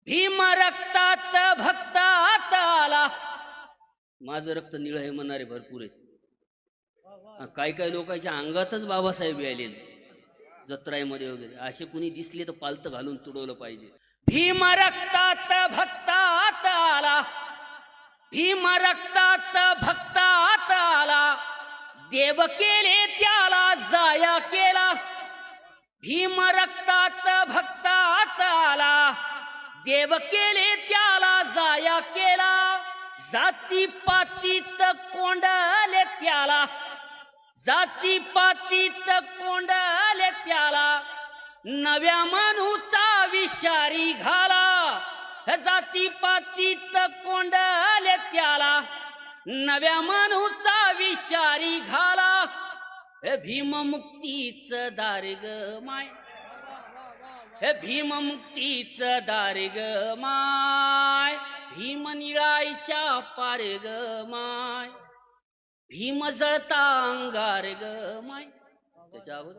भीम रक्तात भक्तात आला. माझं रक्त निळ आहे म्हणणारे भरपूर आहेत. काही काही लोकांच्या अंगातच बाबासाहेब आलेले जत्राईमध्ये वगैरे. असे कुणी दिसले तर पालत घालून तुडवलं पाहिजे. भीम रक्तात भक्तात आला. भीम रक्तात भक्तात आला. देव केले त्याला जाया केला. भीम रक्तात भक्तात आला. देव केले त्याला जाया केला. जातीपातीत कोंडले त्याला. जातीपातीत कोंडले त्याला. नव्या मनूचा विषारी घाला. जातीपातीत कोंडले त्याला. नव्या मनूचा विषारी घाला. भीम मुक्तीच दार ग माय. भीम मुक्तीच दार ग माय. भीम निळाईच्या पार ग माय. भीम जळता अंगार ग माय. त्याच्या अगोदर